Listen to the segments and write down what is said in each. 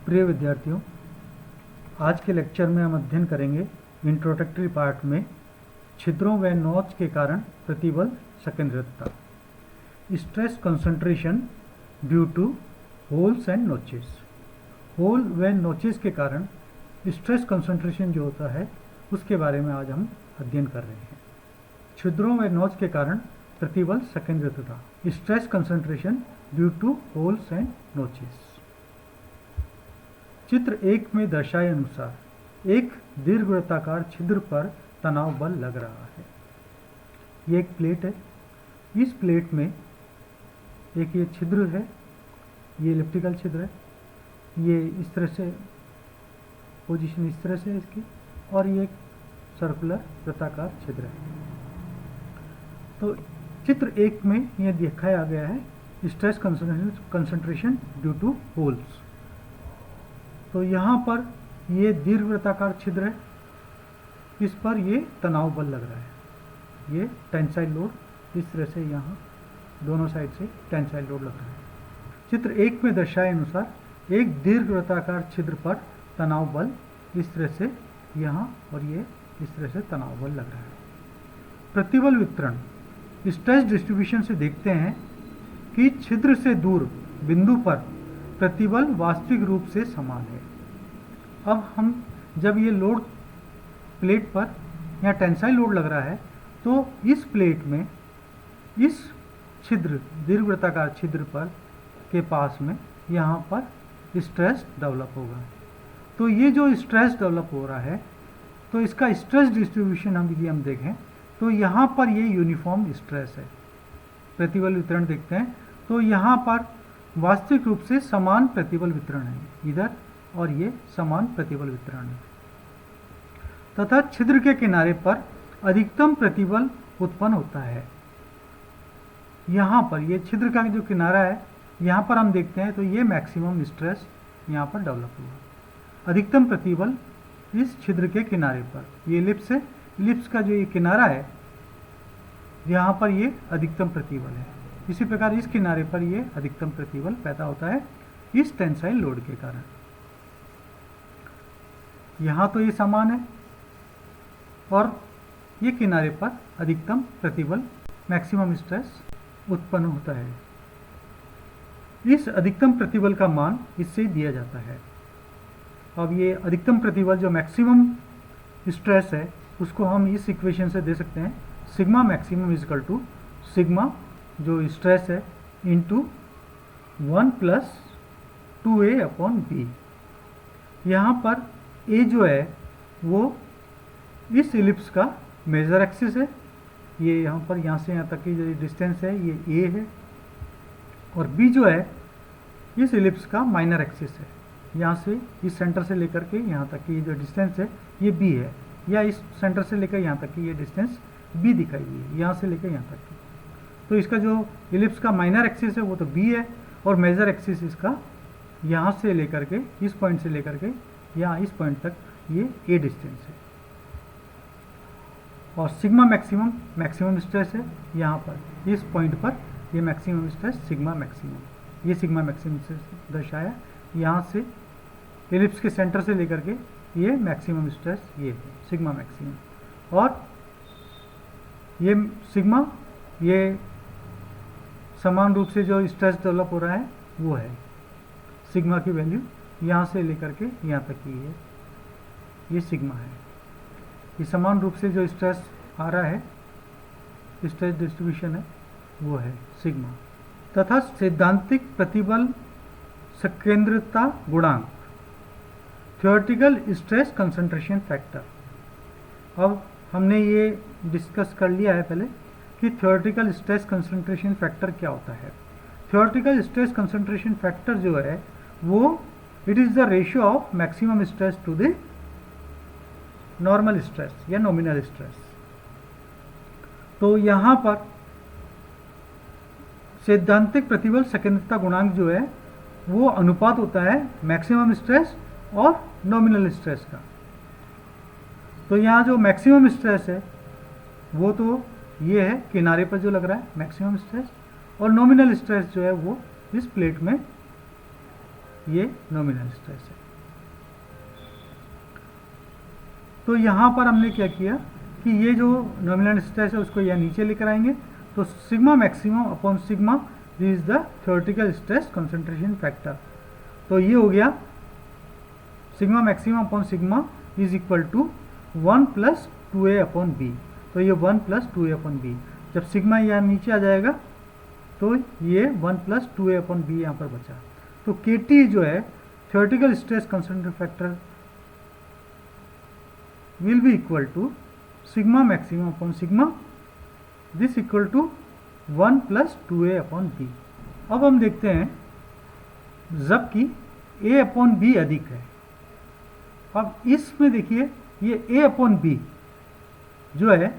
प्रिय विद्यार्थियों, आज के लेक्चर में हम अध्ययन करेंगे इंट्रोडक्टरी पार्ट में छिद्रों व नोच के कारण प्रतिबल संकेंद्रितता, stress concentration due to holes and notches. Hole व नोचेस के कारण स्ट्रेस कंसंट्रेशन जो होता है उसके बारे में आज हम अध्ययन कर रहे हैं। छिद्रों व नोच के कारण प्रतिबल संकेंद्रितता, stress concentration due to holes and notches. चित्र 1 में दर्शाए अनुसार एक दीर्घवृत्ताकार छिद्र पर तनाव बल लग रहा है। ये एक प्लेट है, इस प्लेट में एक ये छिद्र है, ये इलेक्ट्रिकल छिद्र है, ये इस तरह से पोजीशन इस तरह से है इसकी, और ये एक सर्कुलर वृत्ताकार छिद्र है। तो चित्र 1 में यह दिखाया गया है stress concentration due to holes. तो यहाँ पर ये दीर्घवृत्ताकार छिद्र है, इस पर ये तनाव बल लग रहा है, ये टेंसाइल लोड इस तरह से यहाँ दोनों साइड से टेंसाइल लोड लग रहा है। चित्र 1 में दर्शाए अनुसार एक दीर्घवृत्ताकार छिद्र पर तनाव बल इस तरह से यहाँ और ये इस तरह से तनाव बल लग रहा है। प्रतिबल वितरण स्ट्रेस डिस्ट्रीब्यूशन से देखते हैं कि छिद्र से दूर बिंदु पर प्रतिबल वास्तविक रूप से समान है। अब हम जब ये लोड प्लेट पर यहाँ टेंसाइल लोड लग रहा है तो इस प्लेट में इस छिद्र दीर्घवृत्ताकार छिद्र पर के पास में यहाँ पर स्ट्रेस डेवलप होगा। तो ये जो स्ट्रेस डेवलप हो रहा है तो इसका स्ट्रेस डिस्ट्रीब्यूशन यदि हम देखें तो यहाँ पर ये यूनिफॉर्म स्ट्रेस है। प्रतिबल वितरण देखते हैं तो यहाँ पर वास्तविक रूप से समान प्रतिबल वितरण है इधर, और ये समान प्रतिबल वितरण है तथा छिद्र के किनारे पर अधिकतम प्रतिबल उत्पन्न होता है। यहाँ पर ये छिद्र का जो किनारा है यहाँ पर हम देखते हैं तो ये मैक्सिमम स्ट्रेस यहाँ पर डेवलप हुआ। अधिकतम प्रतिबल इस छिद्र के किनारे पर, ये इलिप्स है, इलिप्स का जो ये किनारा है यहाँ पर ये अधिकतम प्रतिबल है। इसी प्रकार इस किनारे पर ये अधिकतम प्रतिबल पैदा होता है इस टेंसाइल लोड के कारण। यहाँ तो ये समान है और ये किनारे पर अधिकतम प्रतिबल मैक्सिमम स्ट्रेस उत्पन्न होता है। इस अधिकतम प्रतिबल का मान इससे दिया जाता है। अब ये अधिकतम प्रतिबल जो मैक्सिमम स्ट्रेस है उसको हम इस इक्वेशन से दे सकते हैं, sigma maximum is equal to sigma जो स्ट्रेस है into 1 plus 2a upon b. यहाँ पर a जो है वो इस इलिप्स का मेजर एक्सिस है, ये यहाँ पर यहाँ से यहाँ तक की जो डिस्टेंस है ये a है, और b जो है इस इलिप्स का माइनर एक्सिस है, यहाँ से इस सेंटर से लेकर के यहाँ तक की जो डिस्टेंस है ये b है, या इस सेंटर से लेकर यहाँ तक की ये डिस्टेंस b दिखाई दी है, यहाँ से लेकर यहाँ तक की। तो इसका जो इलिप्स का माइनर एक्सिस है वो तो b है, और मेजर एक्सिस इसका यहाँ से लेकर के इस पॉइंट से लेकर के यहाँ इस पॉइंट तक ये a डिस्टेंस है। और सिग्मा मैक्सिमम मैक्सिमम स्ट्रेस है, यहाँ पर इस पॉइंट पर ये मैक्सिमम स्ट्रेस सिग्मा मैक्सिमम, ये सिग्मा मैक्सिमम से दर्शाया, यहाँ से इलिप्स के सेंटर से लेकर के ये मैक्सिमम स्ट्रेस ये है सिग्मा मैक्सिमम। और ये सिग्मा ये समान रूप से जो स्ट्रेस डेवलप हो रहा है वो है सिग्मा की वैल्यू यहाँ से लेकर के यहाँ तक की है, ये सिग्मा है। ये समान रूप से जो स्ट्रेस आ रहा है, स्ट्रेस डिस्ट्रीब्यूशन है वो है सिग्मा। तथा सैद्धांतिक प्रतिबल संकेंद्रितता गुणांक, थ्योरेटिकल स्ट्रेस कंसंट्रेशन फैक्टर। अब हमने ये डिस्कस कर लिया है पहले कि थ्योरेटिकल स्ट्रेस कंसंट्रेशन फैक्टर क्या होता है। थ्योरेटिकल स्ट्रेस कंसंट्रेशन फैक्टर जो है वो it is the ratio of maximum stress to the normal stress या नॉमिनल स्ट्रेस। तो यहाँ पर सैद्धांतिक प्रतिबल संकेंद्रितता गुणांक जो है वो अनुपात होता है मैक्सिमम स्ट्रेस और नॉमिनल स्ट्रेस का। तो यहाँ जो मैक्सिमम स्ट्रेस है वो तो ये है किनारे पर जो लग रहा है मैक्सिमम स्ट्रेस, और नॉमिनल स्ट्रेस जो है वो इस प्लेट में ये नॉमिनल स्ट्रेस है। तो यहाँ पर हमने क्या किया कि ये जो नॉमिनल स्ट्रेस है उसको यहाँ नीचे लेकर आएंगे, तो sigma maximum upon sigma this is the theoretical stress concentration factor. तो ये हो गया sigma maximum upon sigma is equal to 1 plus 2a upon b. तो ये 1 प्लस 2a अपॉन बी, जब सिग्मा यहाँ नीचे आ जाएगा तो ये 1 प्लस 2a अपॉन बी यहाँ पर बचा। तो KT जो है theoretical stress concentration factor will be equal to sigma maximum upon sigma this equal to 1 plus 2a upon b। अब हम देखते हैं जबकि a अपॉन b अधिक है। अब इसमें देखिए ये a अपॉन b जो है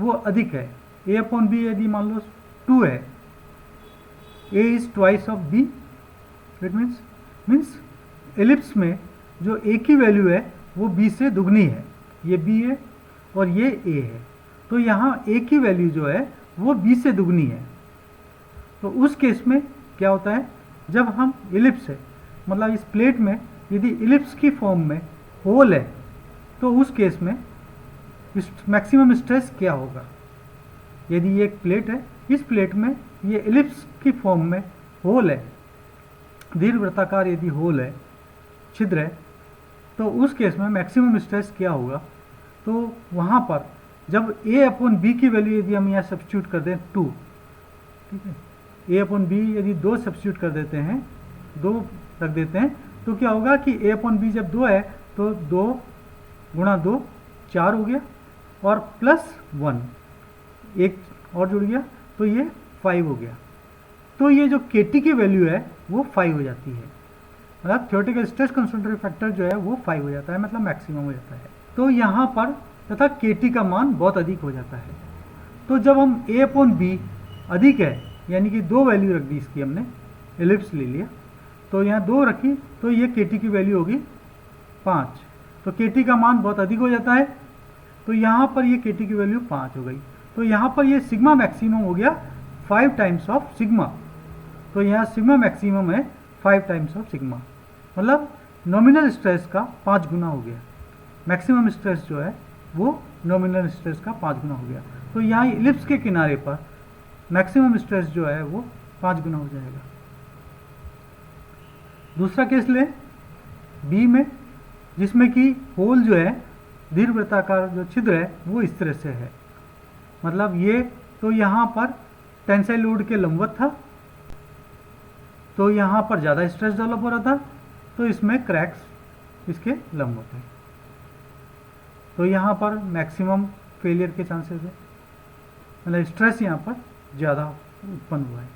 वो अधिक है। a अपॉन b यदि मान लो 2 है, a is twice of b, it means ellipse में जो a की वैल्यू है वो b से दुगनी है। ये b है और ये a है, तो यहाँ a की वैल्यू जो है वो b से दुगनी है। तो उस केस में क्या होता है, जब हम इलिप्स है मतलब इस प्लेट में यदि इलिप्स की फॉर्म में होल है तो उस केस में मैक्सिमम स्ट्रेस क्या होगा। यदि ये एक प्लेट है, इस प्लेट में ये इलिप्स की फॉर्म में होल है, दीर्घवृत्ताकार यदि होल है, छिद्र है, तो उस केस में मैक्सिमम स्ट्रेस क्या होगा। तो वहाँ पर जब a अपॉन बी की वैल्यू यदि हम यहाँ सब्स्टिट्यूट कर दें 2, ठीक है, a अपॉन बी यदि 2 सब्स्टिट्यूट कर देते हैं, 2 रख देते हैं, तो क्या होगा कि a अपॉन बी जब 2 है तो 2 गुणा 2 4 हो गया और प्लस 1 एक और जुड़ गया तो ये 5 हो गया। तो ये जो KT की वैल्यू है वो 5 हो जाती है, मतलब थ्योरेटिकल स्ट्रेस कंसंट्रेशन फैक्टर जो है वो 5 हो जाता है, मतलब मैक्सिमम हो जाता है। तो यहाँ पर तथा KT का मान बहुत अधिक हो जाता है। तो जब हम a अपॉन बी अधिक है, यानी कि 2 वैल्यू रख दी इसकी, हमने एलिप्स ले लिया तो यहाँ 2 रखी, तो ये KT की वैल्यू होगी 5। तो KT का मान बहुत अधिक हो जाता है, तो यहाँ पर ये KT की वैल्यू 5 हो गई। तो यहाँ पर ये सिग्मा मैक्सिमम हो गया 5 टाइम्स ऑफ सिग्मा। तो यहाँ सिग्मा मैक्सिमम है 5 टाइम्स ऑफ सिग्मा, मतलब नॉमिनल स्ट्रेस का 5 गुना हो गया। मैक्सिमम स्ट्रेस जो है वो नॉमिनल स्ट्रेस का 5 गुना हो गया। तो यहाँ इलिप्स के किनारे पर मैक्सिमम स्ट्रेस जो है वो 5 गुना हो जाएगा। दूसरा केस लें बी में, जिसमें कि होल जो है दीर्घवृत्ताकार जो छिद्र है वो इस तरह से है, मतलब ये तो यहाँ पर टेंसाइल लोड के लंबवत था, तो यहाँ पर ज़्यादा स्ट्रेस डेवलप हो रहा था, तो इसमें क्रैक्स इसके लंबवत है, तो यहाँ पर मैक्सिमम फेलियर के चांसेस है, मतलब स्ट्रेस यहाँ पर ज़्यादा उत्पन्न हुआ है।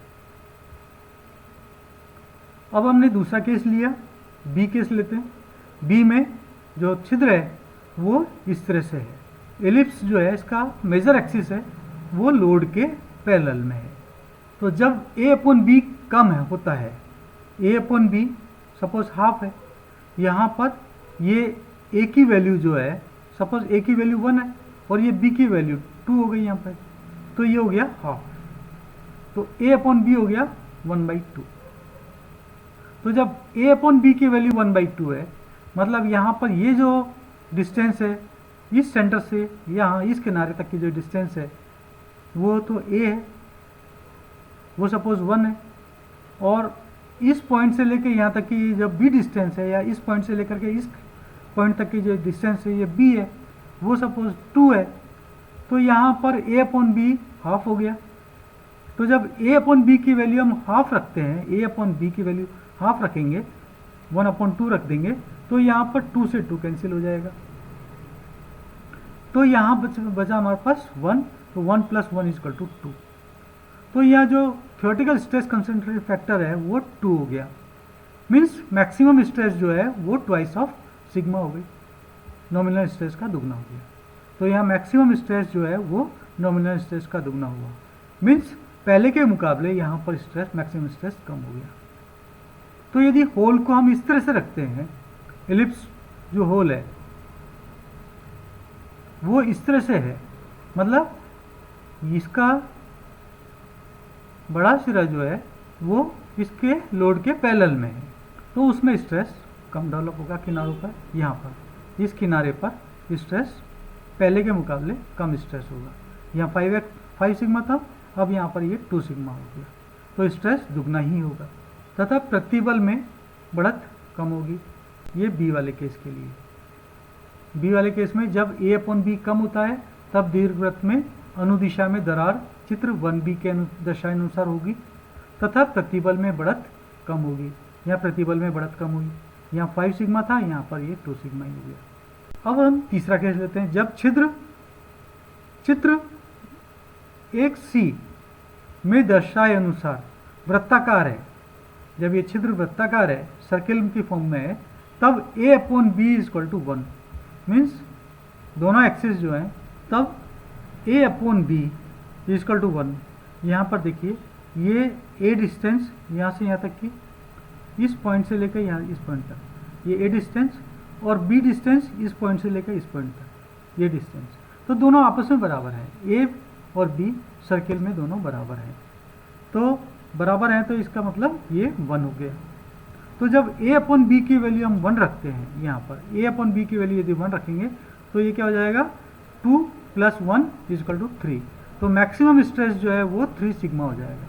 अब हमने दूसरा केस लिया, बी केस लेते हैं। बी में जो छिद्र है वो इस तरह से है, एलिप्स जो है इसका मेजर एक्सिस है वो लोड के पैरेलल में है। तो जब a अपॉन बी कम है होता है, a upon b suppose half है, यहाँ पर ये a की वैल्यू जो है सपोज a की वैल्यू 1 है और ये b की वैल्यू 2 हो गई यहाँ पर, तो ये हो गया हाफ। तो a अपॉन बी हो गया 1/2। तो जब a अपॉन बी की वैल्यू 1/2 है, मतलब यहाँ पर ये जो डिस्टेंस है इस सेंटर से यहाँ इस किनारे तक की जो डिस्टेंस है वो तो a है, वो सपोज 1 है, और इस पॉइंट से लेकर यहाँ तक की जो b डिस्टेंस है, या इस पॉइंट से लेकर के इस पॉइंट तक की जो डिस्टेंस है ये b है, वो सपोज 2 है। तो यहाँ पर a अपॉन बी हाफ हो गया। तो जब a अपॉन बी की वैल्यू हम हाफ रखते हैं, a अपॉन बी की वैल्यू हाफ रखेंगे, 1/2 रख देंगे, तो यहाँ पर 2 से 2 कैंसिल हो जाएगा, तो यहाँ बचा हमारे पास 1, तो 1 + 1 = 2। तो यह जो थ्योरेटिकल स्ट्रेस कंसंट्रेशन फैक्टर है वो 2 हो गया, मीन्स मैक्सिमम स्ट्रेस जो है वो ट्वाइस ऑफ सिग्मा हो गई, नॉमिनल स्ट्रेस का दुगना हो गया। तो यहाँ मैक्सिमम स्ट्रेस जो है वो नॉमिनल स्ट्रेस का दुगना हुआ, मीन्स पहले के मुकाबले यहाँ पर स्ट्रेस मैक्सिमम स्ट्रेस कम हो गया। तो यदि होल को हम इस तरह से रखते हैं, एलिप्स जो होल है वो इस तरह से है, मतलब इसका बड़ा सिरा जो है वो इसके लोड के पैरेलल में है, तो उसमें स्ट्रेस कम डेवलप होगा किनारों पर। यहाँ पर इस किनारे पर स्ट्रेस पहले के मुकाबले कम स्ट्रेस होगा। यहाँ 5 सिग्मा था, अब यहाँ पर ये 2 सिग्मा हो गया, तो स्ट्रेस दुगना ही होगा तथा प्रतिबल में बढ़त कम होगी। ये बी वाले केस के लिए। बी वाले केस में जब ए अपॉन बी कम होता है तब दीर्घवृत्त में अनुदिशा में दरार चित्र 1b के दशानुसार होगी तथा प्रतिबल में बढ़त कम होगी। यहाँ प्रतिबल में बढ़त कम हुई, यहाँ 5 सिग्मा था, यहाँ पर ये 2 सिग्मा ही हो गया। अब हम तीसरा केस लेते हैं। जब चित्र 1c में दर्शाए अनुसार वृत्ताकार है, जब ये छिद्र वृत्ताकार है, सर्किल की फॉर्म में है, तब a upon b equal to 1 means दोनों एक्सिस जो हैं, तब a upon b equal to 1। यहाँ पर देखिए ये a डिस्टेंस यहाँ से यहाँ तक की, इस पॉइंट से लेकर यहाँ इस पॉइंट तक ये a डिस्टेंस, और b डिस्टेंस इस पॉइंट से लेकर इस पॉइंट तक ये डिस्टेंस, तो दोनों आपस में बराबर हैं। a और b सर्किल में दोनों बराबर हैं, तो बराबर हैं, तो इसका मतलब ये 1 हो गया। तो जब a अपॉन बी की वैल्यू हम 1 रखते हैं, यहाँ पर a अपॉन बी की वैल्यू यदि 1 रखेंगे तो ये क्या हो जाएगा 2 + 1 = 3। तो मैक्सिमम स्ट्रेस जो है वो 3 सिग्मा हो जाएगा,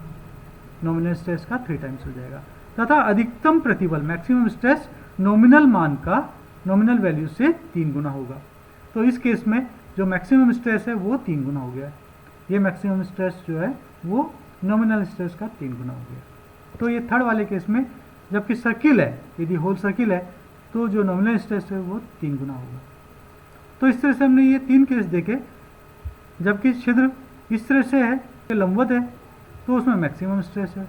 नॉमिनल स्ट्रेस का 3 टाइम्स हो जाएगा। तथा अधिकतम प्रतिबल मैक्सिमम स्ट्रेस नॉमिनल मान का नॉमिनल वैल्यू से 3 गुना होगा। तो इस केस में जो मैक्सिमम स्ट्रेस है वो 3 गुना हो गया। ये मैक्सिमम स्ट्रेस जो है वो नॉमिनल स्ट्रेस का 3 गुना हो गया। तो ये थर्ड वाले केस में जबकि सर्किल है, यदि होल सर्किल है तो जो नॉमिनल स्ट्रेस है वो 3 गुना होगा। तो इस तरह से हमने ये 3 केस देखे। जबकि छिद्र इस तरह से है, लंबवत है, तो उसमें मैक्सिमम स्ट्रेस है,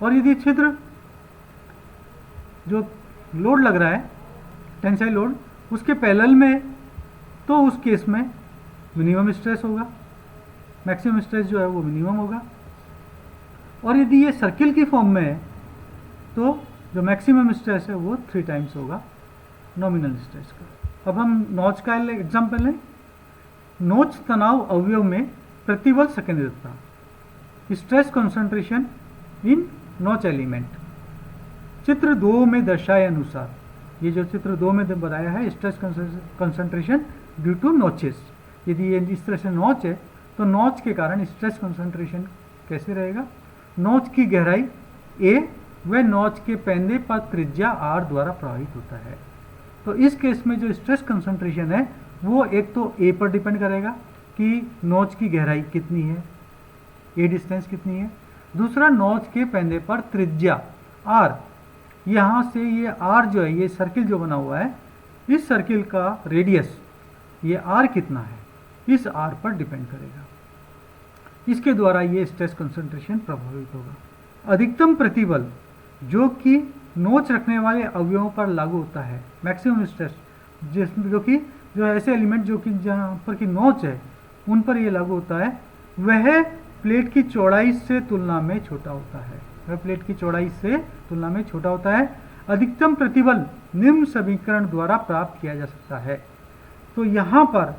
और यदि छिद्र जो लोड लग रहा है टेंसाइल लोड उसके पैरेलल में, तो उस केस में मिनिमम स्ट्रेस होगा, मैक्सिमम स्ट्रेस जो है वो मिनिमम होगा। और यदि ये सर्किल की फॉर्म में है तो जो मैक्सिमम स्ट्रेस है वो 3 टाइम्स होगा नॉमिनल स्ट्रेस का। अब हम नॉच का एग्जाम्पल लें। नोच तनाव अवयव में प्रतिबल संकेंद्रितता, स्ट्रेस कंसंट्रेशन इन नोच एलिमेंट। चित्र 2 में दर्शाए अनुसार, ये जो चित्र 2 में बताया है stress concentration due to notches, यदि ये इस तरह से नोच है तो नोच के कारण स्ट्रेस कंसंट्रेशन कैसे रहेगा। नोच की गहराई a व नोच के पैंदे पर त्रिज्या r द्वारा प्रभावित होता है। तो इस केस में जो स्ट्रेस कंसंट्रेशन है वो एक तो a पर डिपेंड करेगा कि नोच की गहराई कितनी है, a डिस्टेंस कितनी है। दूसरा नोच के पैंदे पर त्रिज्या r, यहाँ से ये r जो है, ये सर्किल जो बना हुआ है, इस सर्किल का रेडियस ये r कितना है, इस r पर डिपेंड करेगा। इसके द्वारा ये स्ट्रेस कंसंट्रेशन प्रभावित होगा। अधिकतम प्रतिबल जो कि नोच रखने वाले अवयवों पर लागू होता है, मैक्सिमम स्ट्रेस जिसमें जो ऐसे एलिमेंट जो कि जहाँ पर की नोच है उन पर ये लागू होता है, वह प्लेट की चौड़ाई से तुलना में छोटा होता है, वह प्लेट की चौड़ाई से तुलना में छोटा होता है। अधिकतम प्रतिबल निम्न समीकरण द्वारा प्राप्त किया जा सकता है। तो यहाँ पर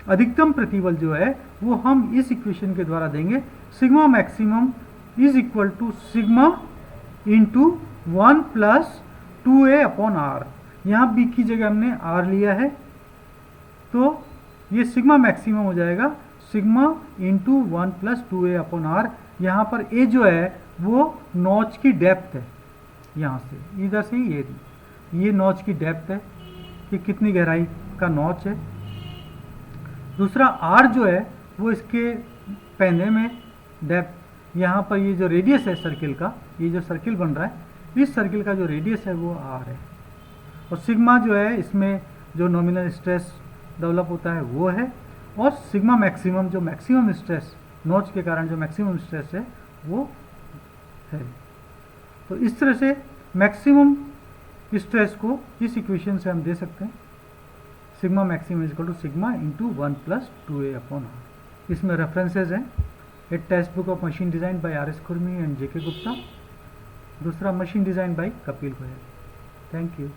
अधिकतम प्रतिबल जो है वो हम इस इक्वेशन के द्वारा देंगे, sigma maximum is equal to sigma into 1 + 2a upon r। यहाँ b की जगह हमने r लिया है, तो ये सिग्मा मैक्सिमम हो जाएगा sigma into 1 + 2a upon r। यहाँ पर a जो है वो नॉच की डेप्थ है, यहाँ से इधर से ये नॉच की डेप्थ है कि कितनी गहराई का नॉच है। दूसरा r जो है वो इसके पैंदे में डेप्थ, यहाँ पर ये जो रेडियस है सर्किल का, ये जो सर्किल बन रहा है इस सर्किल का जो रेडियस है वो r है। और सिग्मा जो है इसमें जो नॉमिनल स्ट्रेस डेवलप होता है वो है, और सिग्मा मैक्सिमम जो मैक्सिमम स्ट्रेस नोच के कारण जो मैक्सिमम स्ट्रेस है वो है। तो इस तरह से मैक्सिमम स्ट्रेस को इस इक्वेशन से हम दे सकते हैं, sigma maximum is equal to sigma into 1 + 2a upon r। इसमें रेफरेंसेज हैं, एक textbook of machine design by R.S. Khurmi and J.K. Gupta, दूसरा machine design by Kapil Goyal. Thank you.